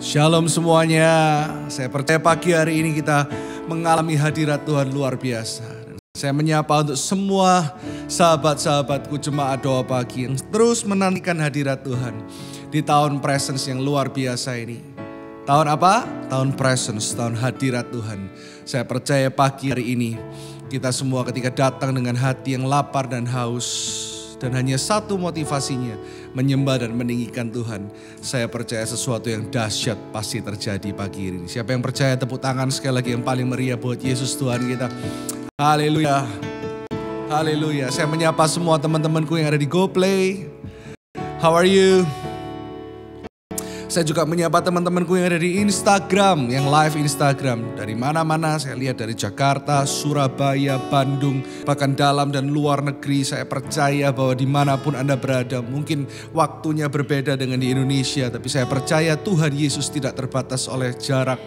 Shalom semuanya, saya percaya pagi hari ini kita mengalami hadirat Tuhan luar biasa. Saya menyapa untuk semua sahabat-sahabatku jemaat doa pagi yang terus menantikan hadirat Tuhan di tahun presence yang luar biasa ini. Tahun apa? Tahun presence, tahun hadirat Tuhan. Saya percaya pagi hari ini kita semua ketika datang dengan hati yang lapar dan haus dan hanya satu motivasinya, menyembah dan meninggikan Tuhan. Saya percaya sesuatu yang dahsyat pasti terjadi pagi ini. Siapa yang percaya tepuk tangan sekali lagi yang paling meriah buat Yesus Tuhan kita. Haleluya. Haleluya. Saya menyapa semua teman-temanku yang ada di GoPlay. How are you? Saya juga menyapa teman-temanku yang ada di Instagram, yang live Instagram. Dari mana-mana saya lihat, dari Jakarta, Surabaya, Bandung, bahkan dalam dan luar negeri. Saya percaya bahwa dimanapun Anda berada, mungkin waktunya berbeda dengan di Indonesia. Tapi saya percaya Tuhan Yesus tidak terbatas oleh jarak,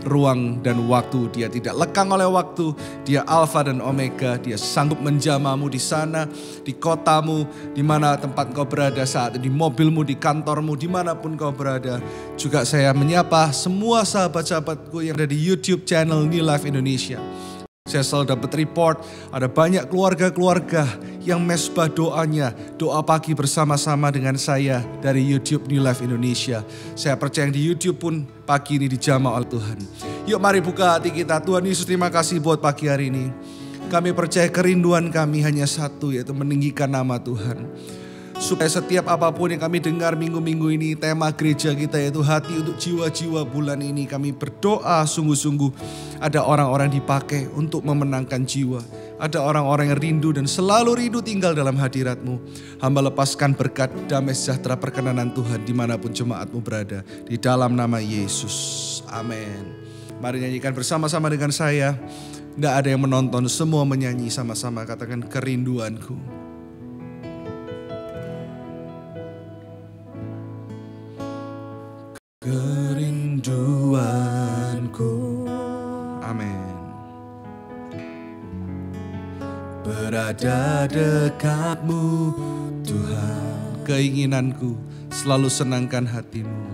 ruang dan waktu. Dia tidak lekang oleh waktu. Dia Alfa dan Omega. Dia sanggup menjamamu di sana, di kotamu, di mana tempat kau berada saat ini, di mobilmu, di kantormu, dimanapun kau berada. Juga saya menyapa semua sahabat-sahabatku yang ada di YouTube channel New Life Indonesia. Saya selalu dapat report, ada banyak keluarga-keluarga yang mesbah doanya, doa pagi bersama-sama dengan saya dari YouTube New Life Indonesia. Saya percaya yang di YouTube pun pagi ini dijamah oleh Tuhan. Yuk mari buka hati kita. Tuhan Yesus, terima kasih buat pagi hari ini. Kami percaya kerinduan kami hanya satu, yaitu meninggikan nama Tuhan. Supaya setiap apapun yang kami dengar minggu-minggu ini, tema gereja kita yaitu hati untuk jiwa-jiwa bulan ini. Kami berdoa sungguh-sungguh ada orang-orang dipakai untuk memenangkan jiwa. Ada orang-orang yang rindu dan selalu rindu tinggal dalam hadirat-Mu. Hamba lepaskan berkat damai sejahtera perkenanan Tuhan dimanapun jemaat-Mu berada. Di dalam nama Yesus. Amin. Mari nyanyikan bersama-sama dengan saya. Tidak ada yang menonton, semua menyanyi sama-sama. Katakan kerinduanku. Kerinduanku, amin. Berada dekatmu Tuhan. Keinginanku selalu senangkan hatimu.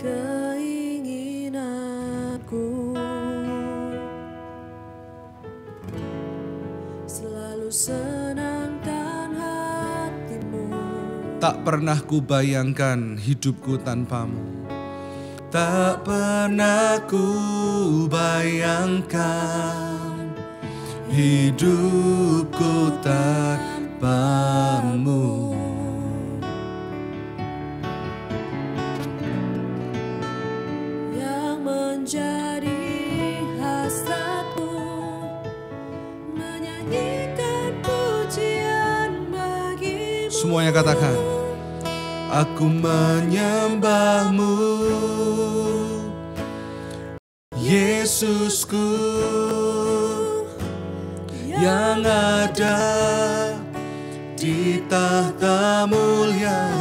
Keinginanku selalu senangkan hatimu. Tak pernah ku bayangkan hidupku tanpamu. Tak pernah ku bayangkan hidupku tanpamu. Yang menjadi hasratku menyanyikan pujian bagimu. Semuanya katakan. Aku menyembahmu, Yesusku, yang ada di tahta mulia.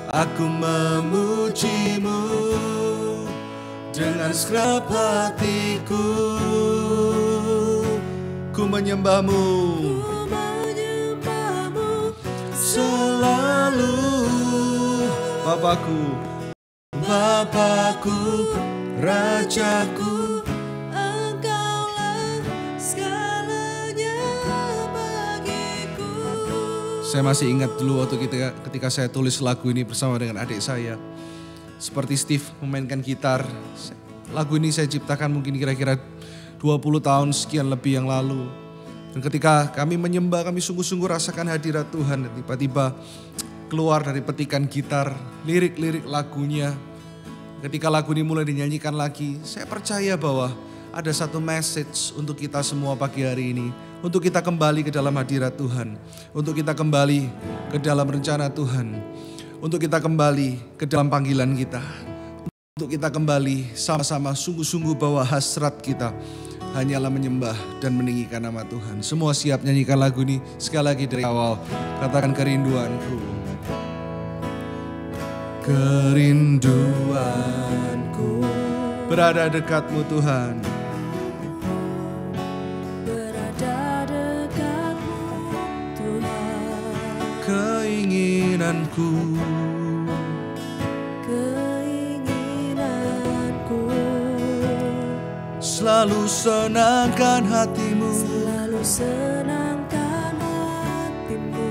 Aku memujimu dengan segenap hatiku. Ku menyembahmu selalu, Bapakku, Bapakku, Rajaku. Engkaulah segalanya bagiku. Saya masih ingat dulu waktu ketika saya tulis lagu ini bersama dengan adik saya. Seperti Steve memainkan gitar. Lagu ini saya ciptakan mungkin kira-kira 20 tahun sekian lebih yang lalu. Dan ketika kami menyembah, kami sungguh-sungguh rasakan hadirat Tuhan. Dan tiba-tiba keluar dari petikan gitar, lirik-lirik lagunya. Ketika lagu ini mulai dinyanyikan lagi, saya percaya bahwa ada satu message untuk kita semua pagi hari ini. Untuk kita kembali ke dalam hadirat Tuhan. Untuk kita kembali ke dalam rencana Tuhan. Untuk kita kembali ke dalam panggilan kita. Untuk kita kembali sama-sama sungguh-sungguh bahwa hasrat kita hanyalah menyembah dan meninggikan nama Tuhan. Semua siap nyanyikan lagu ini sekali lagi dari awal. Katakan kerinduanku. Kerinduanku berada dekatmu Tuhan. Berada dekatmu Tuhan. Keinginanku selalu senangkan hatimu. selalu senangkan hatimu.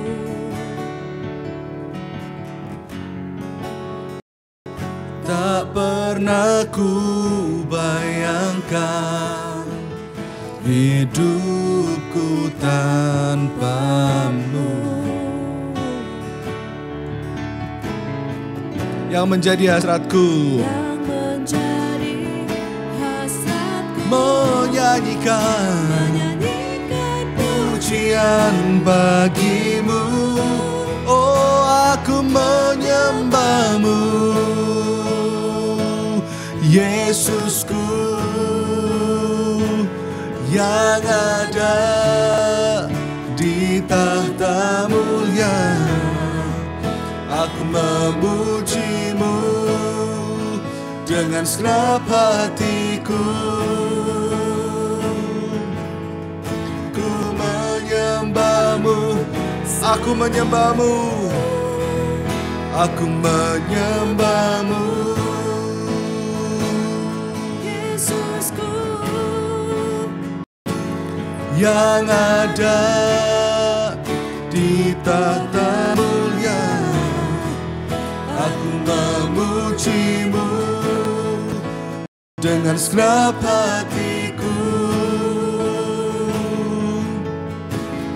Tak pernah ku bayangkan hidupku tanpamu. Yang menjadi hasratku, Yang menjadi hasratku, menyanyikan pujian bagimu. Oh, aku menyembahmu, Yesusku yang ada di tahta mulia. Aku memujimu dengan segenap hatiku. Ku menyembahmu, aku menyembahmu, aku menyembahmu. Yesusku Yang ada di tahta mulia. Aku memujimu dengan segenap hatiku.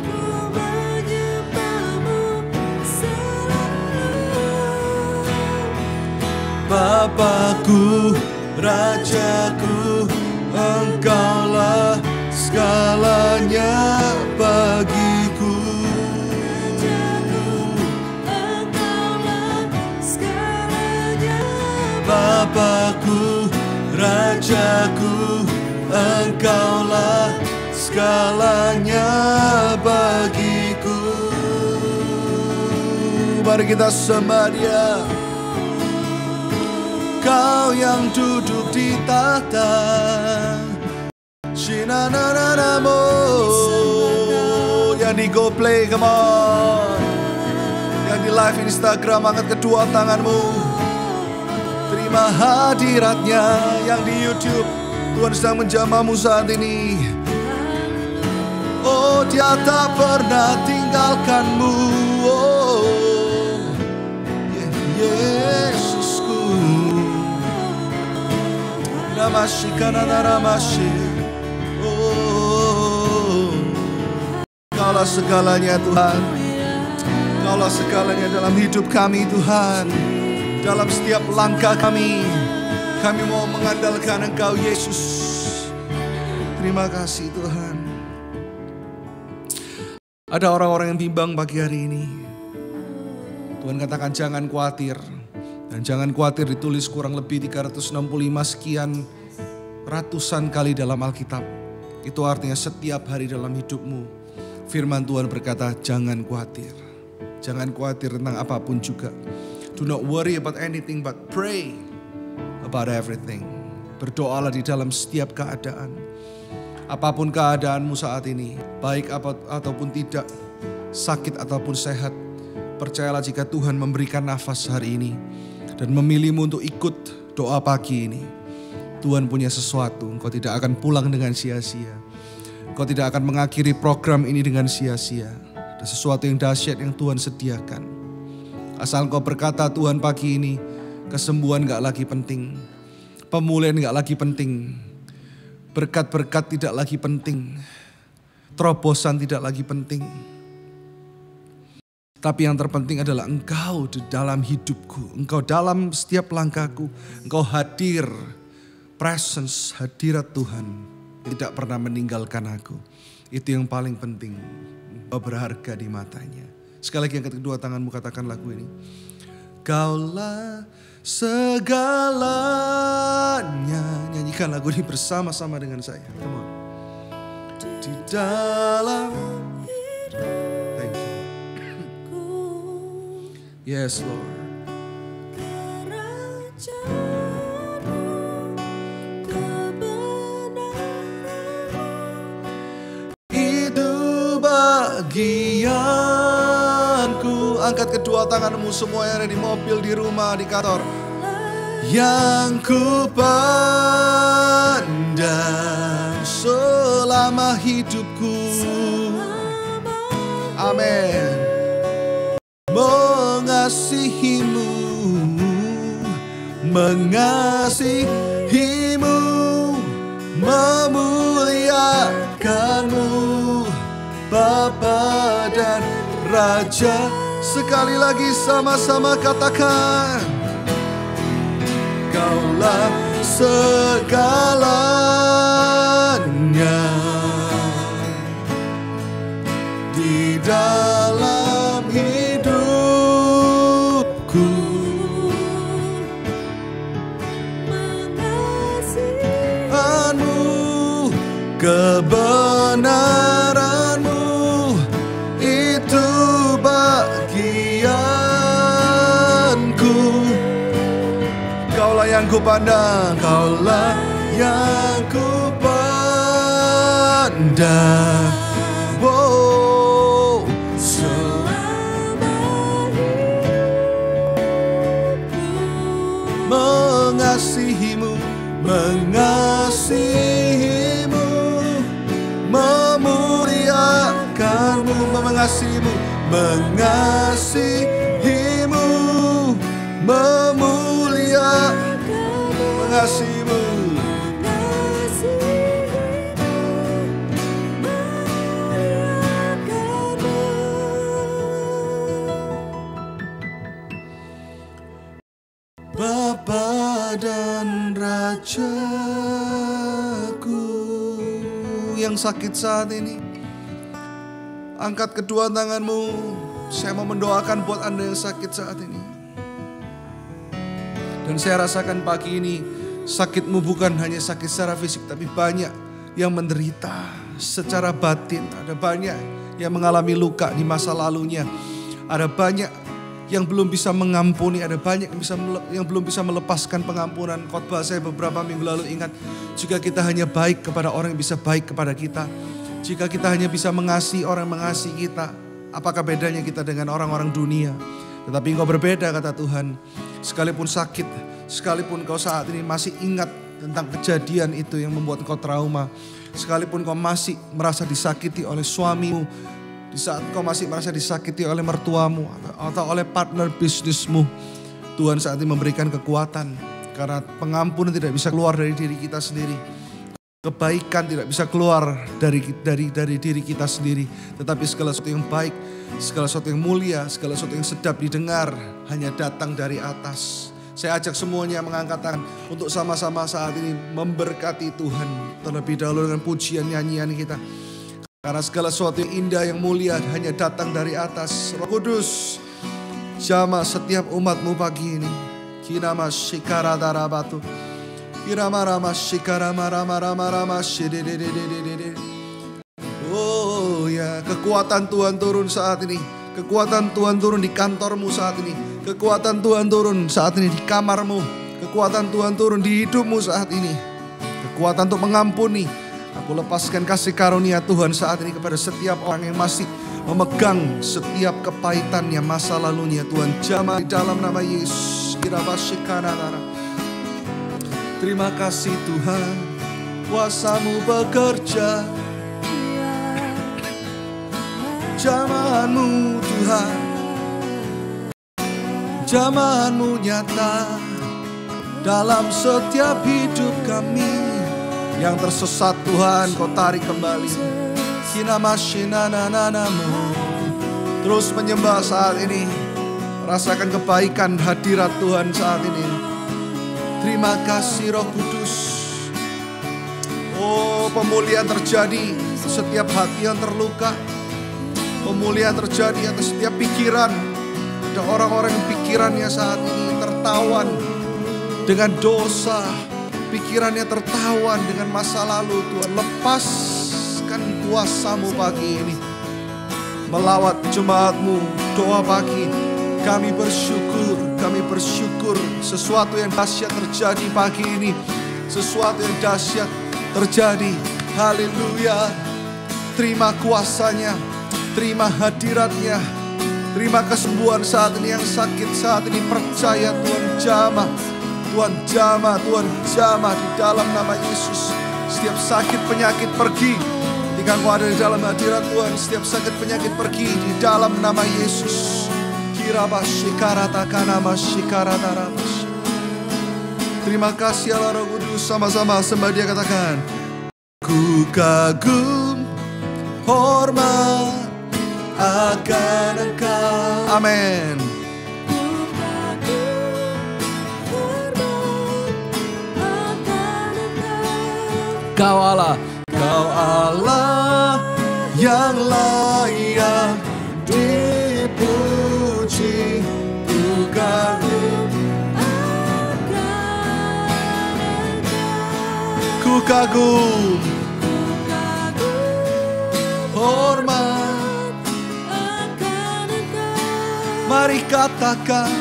ku menyembahmu selalu. Bapakku, Rajaku, Engkaulah segalanya bagiku. Engkaulah segalanya. Bapakku, Rajaku, Engkaulah segalanya bagiku. Mari kita sembah Dia. Kau yang duduk di tahta, Shinananamo, yang di GoPlay, come on. Yang di live Instagram, angkat kedua tanganmu. Terima hadiratnya. Yang di YouTube, Tuhan sedang menjamahmu saat ini. Oh, Dia tak pernah tinggalkanmu. Oh, Yesusku. Namashi kananaramashi. Oh, Kaulah segalanya Tuhan. Kaulah segalanya dalam hidup kami Tuhan. Dalam setiap langkah kami mau mengandalkan Engkau Yesus. Terima kasih Tuhan. Ada orang-orang yang bimbang pagi hari ini. Tuhan katakan jangan khawatir. Dan jangan khawatir ditulis kurang lebih 365 sekian ratusan kali dalam Alkitab. Itu artinya setiap hari dalam hidupmu. Firman Tuhan berkata jangan khawatir. Jangan khawatir tentang apapun juga. Do not worry about anything but pray about everything. Berdoalah di dalam setiap keadaan. Apapun keadaanmu saat ini, baik ataupun tidak, sakit ataupun sehat, percayalah jika Tuhan memberikan nafas hari ini dan memilihmu untuk ikut doa pagi ini. Tuhan punya sesuatu, engkau tidak akan pulang dengan sia-sia. Engkau tidak akan mengakhiri program ini dengan sia-sia. Ada sesuatu yang dahsyat yang Tuhan sediakan. Asal engkau berkata Tuhan pagi ini, kesembuhan gak lagi penting. Pemulihan gak lagi penting. Berkat-berkat tidak lagi penting. Terobosan tidak lagi penting. Tapi yang terpenting adalah engkau di dalam hidupku. Engkau dalam setiap langkahku. Engkau hadir. Presence, hadirat Tuhan. Tidak pernah meninggalkan aku. Itu yang paling penting. Engkau berharga di matanya. Sekali lagi angkat kedua tanganmu, katakan lagu ini. Kaulah segalanya. Nyanyikan lagu ini bersama-sama dengan saya. Come on. Di dalam thank you. Yes Lord. Itu bagianku. Angkat kedua tanganmu semua yang ada di mobil, di rumah, di kantor. Yang ku pandang dan selama hidupku. Amin. Mengasihimu, mengasihimu, memuliakanmu, Bapa dan Raja. Sekali lagi sama-sama katakan, Kaulah segalanya di dalam hidupku. Mengasihimu, kebenaranmu itu bagianku. Kaulah yang ku pandang, Kaulah yang ku pandang. Oh, mengasihimu, mengasihimu, memuliakanmu, mengasihimu, mengasihimu, memuliakanmu, mengasihimu. Bapa dan Rajaku. Yang sakit saat ini, angkat kedua tanganmu. Saya mau mendoakan buat Anda yang sakit saat ini. Dan saya rasakan pagi ini, sakitmu bukan hanya sakit secara fisik, tapi banyak yang menderita secara batin. Ada banyak yang mengalami luka di masa lalunya. Ada banyak yang belum bisa mengampuni, ada banyak yang belum bisa melepaskan pengampunan. Khotbah saya beberapa minggu lalu ingat, jika kita hanya baik kepada orang yang bisa baik kepada kita, jika kita hanya bisa mengasihi orang yang mengasihi kita, apakah bedanya kita dengan orang-orang dunia? Tetapi engkau berbeda, kata Tuhan. Sekalipun sakit, sekalipun kau saat ini masih ingat tentang kejadian itu yang membuat engkau trauma, sekalipun kau masih merasa disakiti oleh suamimu, di saat kau masih merasa disakiti oleh mertuamu atau oleh partner bisnismu, Tuhan saat ini memberikan kekuatan. Karena pengampunan tidak bisa keluar dari diri kita sendiri. Kebaikan tidak bisa keluar dari diri kita sendiri. Tetapi segala sesuatu yang baik, segala sesuatu yang mulia, segala sesuatu yang sedap didengar hanya datang dari atas. Saya ajak semuanya mengangkat tangan untuk sama-sama saat ini memberkati Tuhan. Terlebih dahulu dengan pujian nyanyian kita. Karena segala sesuatu yang indah, yang mulia hanya datang dari atas. Roh Kudus, jamah setiap umatmu pagi ini. Kirama shikara darabatu. Kirama rama shikara marama rama rama shididididididid. Oh ya, kekuatan Tuhan turun saat ini. Kekuatan Tuhan turun di kantormu saat ini. Kekuatan Tuhan turun saat ini di kamarmu. Kekuatan Tuhan turun di hidupmu saat ini. Kekuatan untuk mengampuni. Aku lepaskan kasih karunia Tuhan saat ini kepada setiap orang yang masih memegang setiap kepahitannya masa lalunya. Tuhan jamah di dalam nama Yesus. Terima kasih Tuhan, kuasa-Mu bekerja. Jamahan-Mu Tuhan, jamahan-Mu nyata dalam setiap hidup kami. Yang tersesat Tuhan kau tarik kembali. Kinamashinananamu. Terus menyembah saat ini. Rasakan kebaikan hadirat Tuhan saat ini. Terima kasih Roh Kudus. Oh, pemulihan terjadi setiap hati yang terluka. Pemulihan terjadi atas setiap pikiran. Ada orang-orang yang pikirannya saat ini tertawan dengan dosa. Pikirannya tertawan dengan masa lalu. Tuhan, lepaskan kuasa-Mu pagi ini. Melawat jemaat-Mu, doa pagi. Kami bersyukur sesuatu yang dahsyat terjadi pagi ini. Sesuatu yang dahsyat terjadi. Haleluya. Terima kuasanya, terima hadiratnya, terima kesembuhan saat ini. Yang sakit saat ini percaya Tuhan jamah. Tuhan jamah di dalam nama Yesus. Setiap sakit penyakit pergi. Ketika engkau ada di dalam hadirat Tuhan, setiap sakit penyakit pergi di dalam nama Yesus. Terima kasih Allah Roh Kudus, sama-sama sembah Dia, katakan, ku kagum hormat akan Engkau. Amin. Kau Allah, Kau Allah yang layak dipuji. Ku kagum, ku kagum hormat. Mari katakan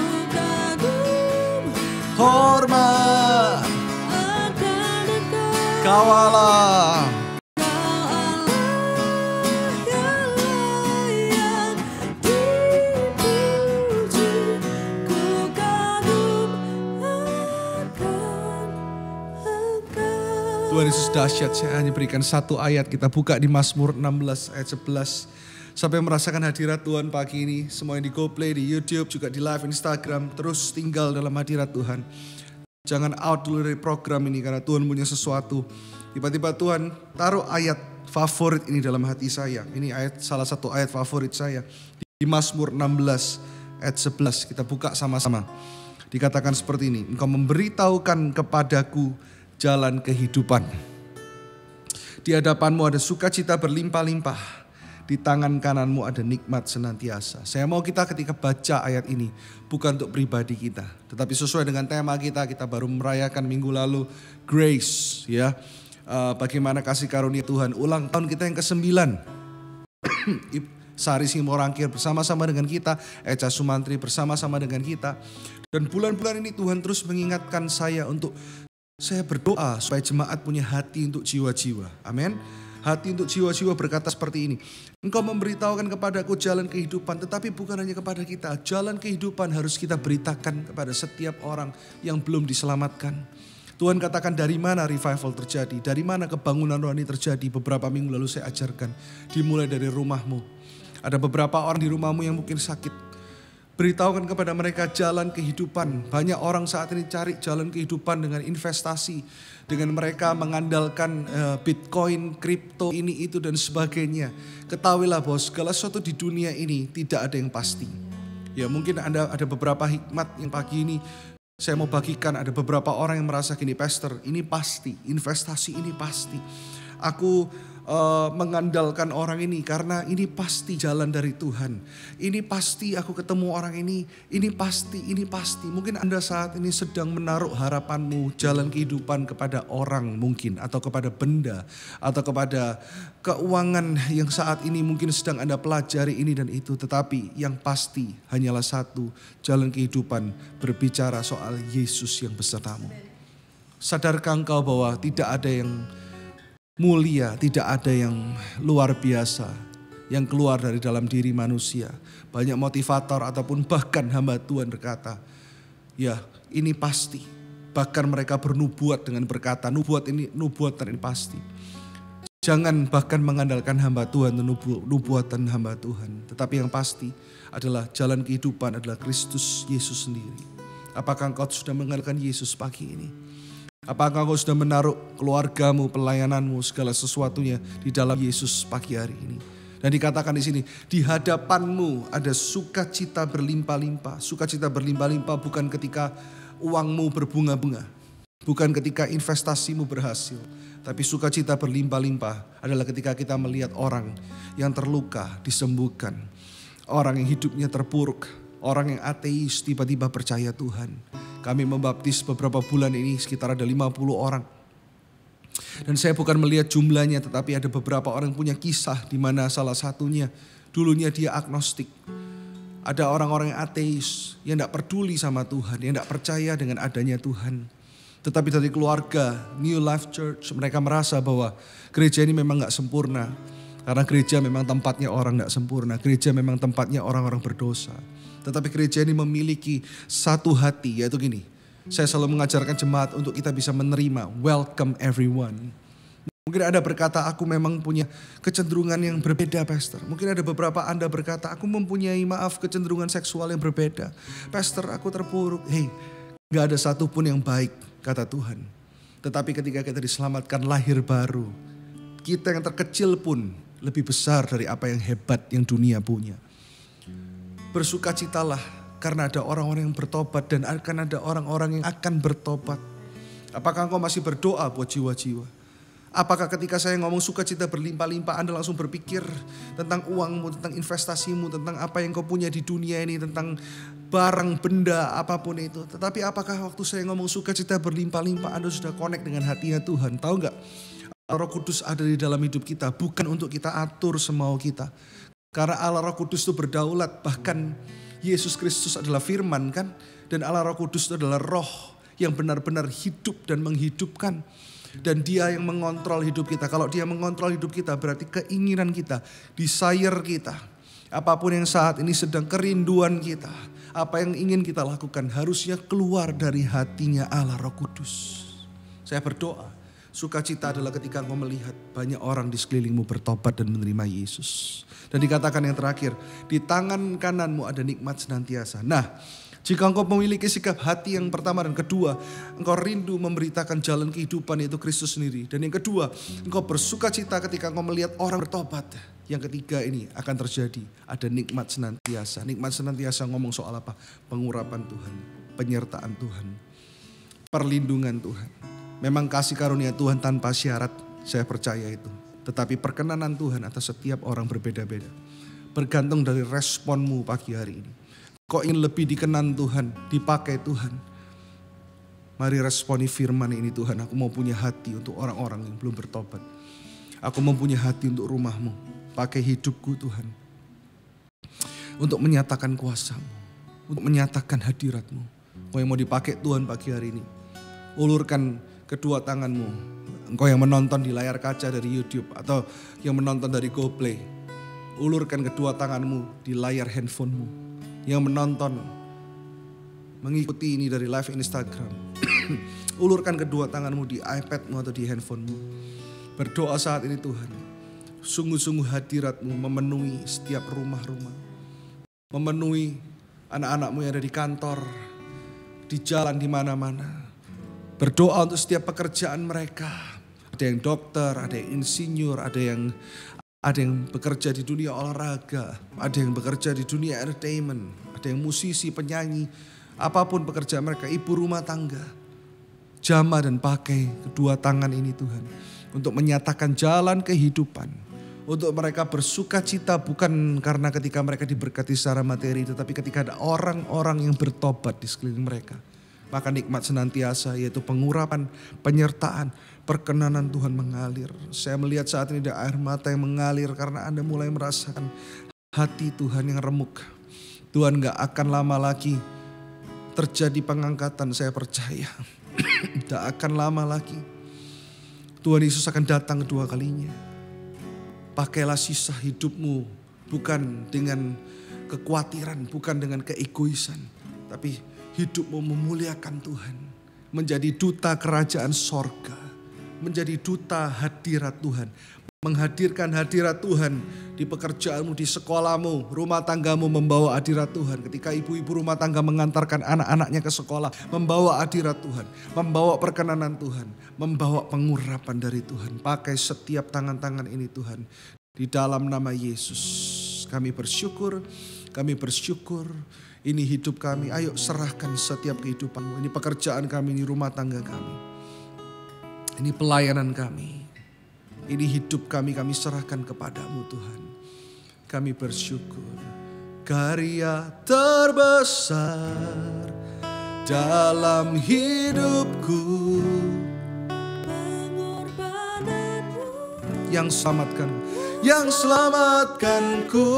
hormat. Kau Allah, Tuhan Yesus dahsyat. Saya hanya berikan satu ayat. Kita buka di Mazmur 16 ayat 11. Sampai merasakan hadirat Tuhan pagi ini. Semua yang di GoPlay, di YouTube, juga di live Instagram. Terus tinggal dalam hadirat Tuhan. Jangan out dulu dari program ini karena Tuhan punya sesuatu. Tiba-tiba Tuhan taruh ayat favorit ini dalam hati saya. Ini ayat, salah satu ayat favorit saya. Di Mazmur 16 ayat 11. Kita buka sama-sama. Dikatakan seperti ini. Engkau memberitahukan kepadaku jalan kehidupan. Di hadapanmu ada sukacita berlimpah-limpah. Di tangan kananmu ada nikmat senantiasa. Saya mau kita ketika baca ayat ini bukan untuk pribadi kita, tetapi sesuai dengan tema kita baru merayakan minggu lalu Grace, ya. Bagaimana kasih karunia Tuhan. Ulang tahun kita yang ke-9. Sari Simorangkir bersama-sama dengan kita, Eca Sumantri bersama-sama dengan kita. Dan bulan-bulan ini Tuhan terus mengingatkan saya untuk saya berdoa supaya jemaat punya hati untuk jiwa-jiwa. Amin. Hati untuk jiwa-jiwa berkata seperti ini. Engkau memberitahukan kepadaku jalan kehidupan, tetapi bukan hanya kepada kita. Jalan kehidupan harus kita beritakan kepada setiap orang yang belum diselamatkan. Tuhan katakan dari mana revival terjadi, dari mana kebangunan rohani terjadi. Beberapa minggu lalu saya ajarkan, dimulai dari rumahmu. Ada beberapa orang di rumahmu yang mungkin sakit. Beritahukan kepada mereka jalan kehidupan. Banyak orang saat ini cari jalan kehidupan dengan investasi. Dengan mereka mengandalkan Bitcoin, kripto, ini, itu dan sebagainya. Ketahuilah bahwa segala sesuatu di dunia ini tidak ada yang pasti. Ya mungkin ada beberapa hikmat yang pagi ini saya mau bagikan. Ada beberapa orang yang merasa gini, pastor ini pasti, investasi ini pasti. Aku mengandalkan orang ini karena ini pasti jalan dari Tuhan. Ini pasti aku ketemu orang ini pasti, ini pasti. Mungkin Anda saat ini sedang menaruh harapanmu jalan kehidupan kepada orang mungkin, atau kepada benda, atau kepada keuangan yang saat ini mungkin sedang Anda pelajari ini dan itu. Tetapi yang pasti hanyalah satu, jalan kehidupan berbicara soal Yesus yang besertamu. Sadarkah engkau bahwa tidak ada yang mulia, tidak ada yang luar biasa yang keluar dari dalam diri manusia. Banyak motivator ataupun bahkan hamba Tuhan berkata, ya ini pasti. Bahkan mereka bernubuat dengan berkata, nubuatan ini pasti. Jangan bahkan mengandalkan hamba Tuhan, nubuatan hamba Tuhan. Tetapi yang pasti adalah jalan kehidupan adalah Kristus Yesus sendiri. Apakah engkau sudah mengandalkan Yesus pagi ini? Apakah engkau sudah menaruh keluargamu, pelayananmu, segala sesuatunya di dalam Yesus pagi hari ini? Dan dikatakan di sini, di hadapanmu ada sukacita berlimpah-limpah. Sukacita berlimpah-limpah bukan ketika uangmu berbunga-bunga, bukan ketika investasimu berhasil, tapi sukacita berlimpah-limpah adalah ketika kita melihat orang yang terluka disembuhkan, orang yang hidupnya terpuruk, orang yang ateis tiba-tiba percaya Tuhan. Kami membaptis beberapa bulan ini sekitar ada 50 orang. Dan saya bukan melihat jumlahnya, tetapi ada beberapa orang yang punya kisah di mana salah satunya dulunya dia agnostik. Ada orang-orang yang ateis, yang tidak peduli sama Tuhan, yang tidak percaya dengan adanya Tuhan. Tetapi dari keluarga New Life Church, mereka merasa bahwa gereja ini memang gak sempurna. Karena gereja memang tempatnya orang gak sempurna, gereja memang tempatnya orang-orang berdosa. Tetapi gereja ini memiliki satu hati, yaitu gini. Saya selalu mengajarkan jemaat untuk kita bisa menerima, welcome everyone. Mungkin Anda berkata, aku memang punya kecenderungan yang berbeda, Pastor. Mungkin ada beberapa Anda berkata, aku mempunyai kecenderungan seksual yang berbeda. Pastor, aku terpuruk. Hei, gak ada satupun yang baik, kata Tuhan. Tetapi ketika kita diselamatkan lahir baru, kita yang terkecil pun lebih besar dari apa yang hebat yang dunia punya. Bersukacitalah karena ada orang-orang yang bertobat dan akan ada orang-orang yang akan bertobat. Apakah engkau masih berdoa buat jiwa-jiwa? Apakah ketika saya ngomong sukacita berlimpah-limpah, Anda langsung berpikir tentang uangmu, tentang investasimu, tentang apa yang kau punya di dunia ini, tentang barang, benda, apapun itu. Tetapi apakah waktu saya ngomong sukacita berlimpah-limpah, Anda sudah connect dengan hatinya Tuhan? Tahu gak? Roh Kudus ada di dalam hidup kita, bukan untuk kita atur semau kita. Karena Allah Roh Kudus itu berdaulat, bahkan Yesus Kristus adalah firman kan? Dan Allah Roh Kudus itu adalah roh yang benar-benar hidup dan menghidupkan. Dan dia yang mengontrol hidup kita. Kalau dia mengontrol hidup kita berarti keinginan kita, desire kita. Apapun yang saat ini sedang kerinduan kita. Apa yang ingin kita lakukan harusnya keluar dari hatinya Allah Roh Kudus. Saya berdoa, sukacita adalah ketika engkau melihat banyak orang di sekelilingmu bertobat dan menerima Yesus. Dan dikatakan yang terakhir, di tangan kananmu ada nikmat senantiasa. Nah, jika engkau memiliki sikap hati yang pertama dan kedua, engkau rindu memberitakan jalan kehidupan yaitu Kristus sendiri. Dan yang kedua, engkau bersukacita ketika engkau melihat orang bertobat. Yang ketiga ini akan terjadi, ada nikmat senantiasa. Nikmat senantiasa ngomong soal apa? Pengurapan Tuhan, penyertaan Tuhan, perlindungan Tuhan. Memang kasih karunia Tuhan tanpa syarat, saya percaya itu. Tetapi perkenanan Tuhan atas setiap orang berbeda-beda. Bergantung dari responmu pagi hari ini. Kau ingin lebih dikenan Tuhan, dipakai Tuhan. Mari responi firman ini Tuhan. Aku mau punya hati untuk orang-orang yang belum bertobat. Aku mau punya hati untuk rumahmu. Pakai hidupku Tuhan. Untuk menyatakan kuasa-Mu. Untuk menyatakan hadirat-Mu. Kau yang mau dipakai Tuhan pagi hari ini. Ulurkan kedua tanganmu. Engkau yang menonton di layar kaca dari YouTube. Atau yang menonton dari GoPlay. Ulurkan kedua tanganmu di layar handphonemu. Yang menonton, mengikuti ini dari live Instagram. Ulurkan kedua tanganmu di iPadmu atau di handphonemu. Berdoa saat ini Tuhan. Sungguh-sungguh hadirat-Mu memenuhi setiap rumah-rumah. Memenuhi anak-anakmu yang ada di kantor, di jalan, di mana-mana. Berdoa untuk setiap pekerjaan mereka. Ada yang dokter, ada yang insinyur, ada yang bekerja di dunia olahraga, ada yang bekerja di dunia entertainment, ada yang musisi, penyanyi, apapun pekerjaan mereka, ibu rumah tangga. Jamah dan pakai kedua tangan ini Tuhan, untuk menyatakan jalan kehidupan, untuk mereka bersukacita bukan karena ketika mereka diberkati secara materi, tetapi ketika ada orang-orang yang bertobat di sekeliling mereka. Maka nikmat senantiasa yaitu pengurapan, penyertaan, perkenanan Tuhan mengalir. Saya melihat saat ini ada air mata yang mengalir karena Anda mulai merasakan hati Tuhan yang remuk. Tuhan gak akan lama lagi terjadi pengangkatan, saya percaya. Gak akan lama lagi. Tuhan Yesus akan datang kedua kalinya. Pakailah sisa hidupmu bukan dengan kekhawatiran, bukan dengan keegoisan. Tapi hidupmu memuliakan Tuhan. Menjadi duta kerajaan sorga. Menjadi duta hadirat Tuhan. Menghadirkan hadirat Tuhan di pekerjaanmu, di sekolahmu, rumah tanggamu membawa hadirat Tuhan. Ketika ibu-ibu rumah tangga mengantarkan anak-anaknya ke sekolah, membawa hadirat Tuhan. Membawa perkenanan Tuhan. Membawa pengurapan dari Tuhan. Pakai setiap tangan-tangan ini Tuhan. Di dalam nama Yesus kami bersyukur. Kami bersyukur. Ini hidup kami, ayo serahkan setiap kehidupanmu. Ini pekerjaan kami, ini rumah tangga kami. Ini pelayanan kami. Ini hidup kami serahkan kepadamu Tuhan. Kami bersyukur. Karya terbesar dalam hidupku. Pengorbananmu Yang selamatkanku.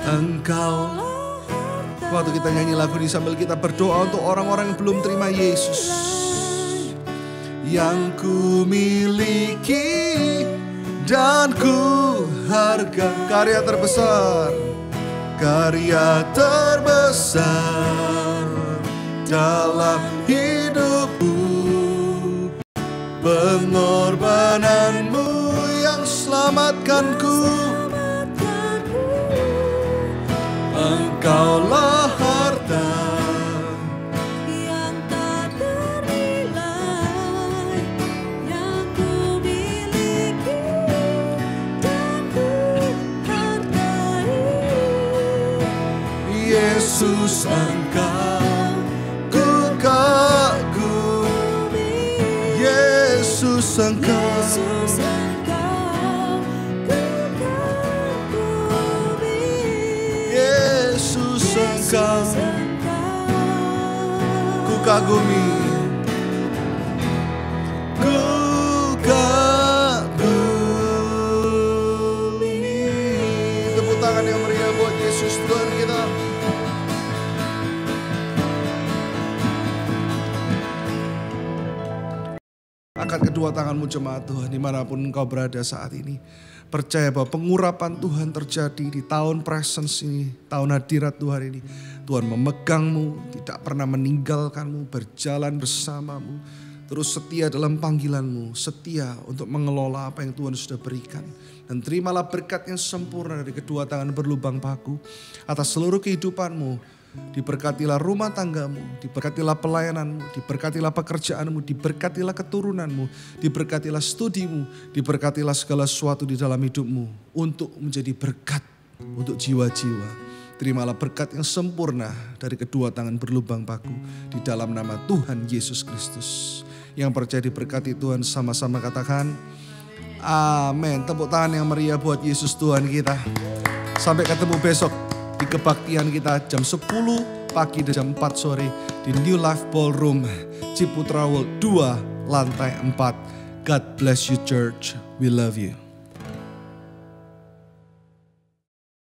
Engkau. Waktu kita nyanyi lagu ini sambil kita berdoa untuk orang-orang yang belum terima Yesus. Yang ku miliki dan ku harga. Karya terbesar. Karya terbesar dalam hidupku. Pengorbanan Pengorbananmu yang selamatkanku. Engkaulah harta yang tak ternilai, yang ku miliki dan ku hargai. Yesus, Engkau ku kagumi. Yesus, Engkau Yesus, Engkau ku kagumi. Yesus, Engkau Yesus, ku kagumi. Ku kagumi. Tepuk tangan yang meriah buat Yesus Tuhan kita. Angkat kedua tanganmu jemaat Tuhan dimanapun engkau berada saat ini. Percaya bahwa pengurapan Tuhan terjadi di tahun presence ini, tahun hadirat Tuhan ini. Tuhan memegangmu, tidak pernah meninggalkanmu, berjalan bersamamu. Terus setia dalam panggilanmu, setia untuk mengelola apa yang Tuhan sudah berikan. Dan terimalah berkat yang sempurna dari kedua tangan berlubang paku atas seluruh kehidupanmu. Diberkatilah rumah tanggamu, diberkatilah pelayananmu, diberkatilah pekerjaanmu, diberkatilah keturunanmu, diberkatilah studimu, diberkatilah segala sesuatu di dalam hidupmu untuk menjadi berkat untuk jiwa-jiwa. Terimalah berkat yang sempurna dari kedua tangan berlubang paku di dalam nama Tuhan Yesus Kristus. Yang percaya diberkati Tuhan sama-sama katakan amin. Tepuk tangan yang meriah buat Yesus Tuhan kita. Sampai ketemu besok di kebaktian kita jam 10 pagi dan jam 4 sore di New Life Ballroom Ciputra World 2 lantai 4. God bless you church. We love you.